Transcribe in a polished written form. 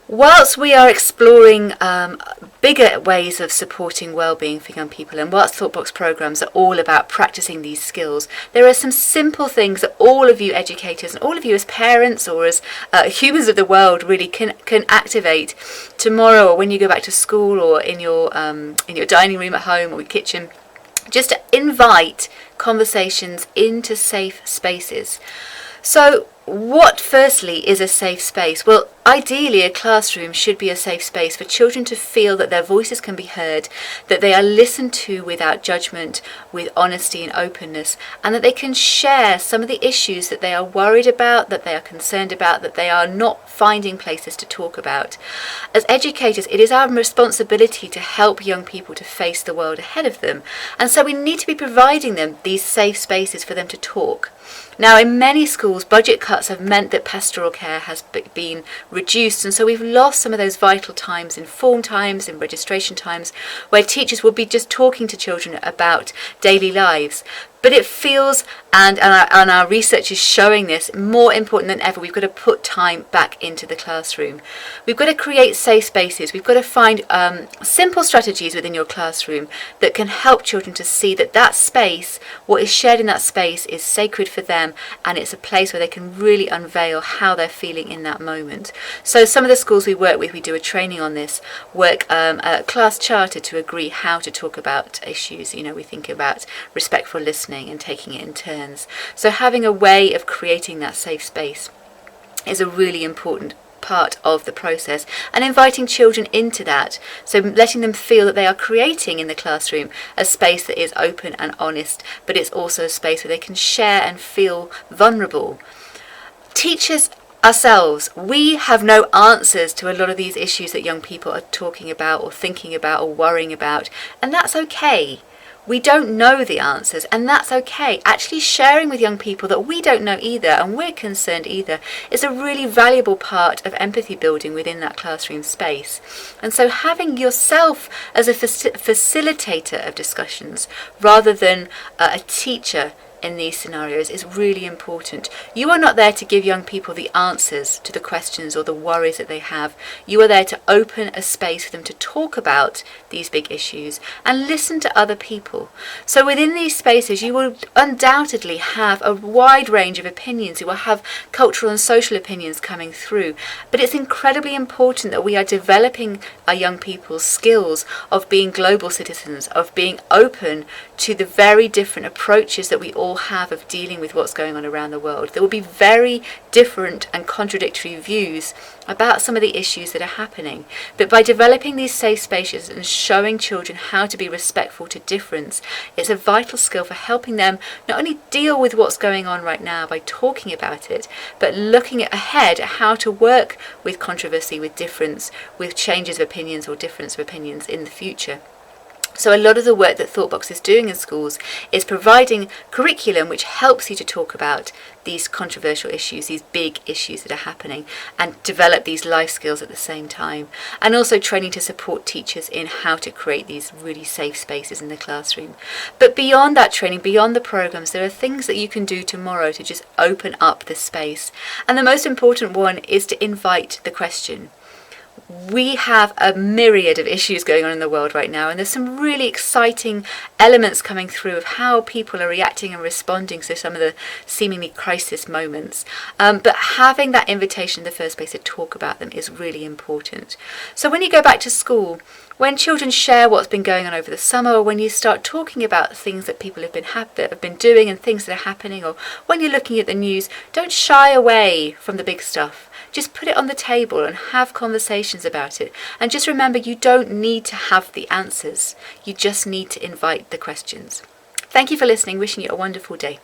Whilst we are exploring bigger ways of supporting well-being for young people, and whilst ThoughtBox programs are all about practicing these skills, there are some simple things that all of you educators and all of you as parents or as humans of the world really can activate tomorrow, or when you go back to school, or in your dining room at home or kitchen, just to invite conversations into safe spaces. So what, firstly, is a safe space? Well, ideally a classroom should be a safe space for children to feel that their voices can be heard, that they are listened to without judgment, with honesty and openness, and that they can share some of the issues that they are worried about, that they are concerned about, that they are not finding places to talk about. As educators, it is our responsibility to help young people to face the world ahead of them, and so we need to be providing them these safe spaces for them to talk. Now, in many schools, budget cuts have meant that pastoral care has been reduced, and so we've lost some of those vital times in form times, in registration times, where teachers will be just talking to children about daily lives. But it feels, and our research is showing this, more important than ever. We've got to put time back into the classroom. We've got to create safe spaces. We've got to find simple strategies within your classroom that can help children to see that that space, what is shared in that space, is sacred for them, and it's a place where they can really unveil how they're feeling in that moment. So some of the schools we work with, we do a training on this, work a class charter to agree how to talk about issues. You know, we think about respectful listening and taking it in turns. So having a way of creating that safe space is a really important part of the process, and inviting children into that, so letting them feel that they are creating in the classroom a space that is open and honest, but it's also a space where they can share and feel vulnerable. Teachers ourselves, we have no answers to a lot of these issues that young people are talking about or thinking about or worrying about, and that's okay. We don't know the answers, and that's okay. Actually sharing with young people that we don't know either, and we're concerned either, is a really valuable part of empathy building within that classroom space. And so having yourself as a facilitator of discussions rather than a teacher in these scenarios is really important. You are not there to give young people the answers to the questions or the worries that they have. You are there to open a space for them to talk about these big issues and listen to other people. So within these spaces you will undoubtedly have a wide range of opinions. You will have cultural and social opinions coming through, but it's incredibly important that we are developing our young people's skills of being global citizens, of being open to the very different approaches that we all have of dealing with what's going on around the world. There will be very different and contradictory views about some of the issues that are happening, but by developing these safe spaces and showing children how to be respectful to difference, it's a vital skill for helping them not only deal with what's going on right now by talking about it, but looking ahead at how to work with controversy, with difference, with changes of opinions or difference of opinions in the future. So a lot of the work that ThoughtBox is doing in schools is providing curriculum which helps you to talk about these controversial issues, these big issues that are happening, and develop these life skills at the same time. And also training to support teachers in how to create these really safe spaces in the classroom. But beyond that training, beyond the programs, there are things that you can do tomorrow to just open up the space. And the most important one is to invite the question. We have a myriad of issues going on in the world right now, and there's some really exciting elements coming through of how people are reacting and responding to some of the seemingly crisis moments. But having that invitation in the first place to talk about them is really important. So when you go back to school, when children share what's been going on over the summer, or when you start talking about things that people have been doing and things that are happening, or when you're looking at the news, don't shy away from the big stuff. Just put it on the table and have conversations about it. And just remember, you don't need to have the answers. You just need to invite the questions. Thank you for listening. Wishing you a wonderful day.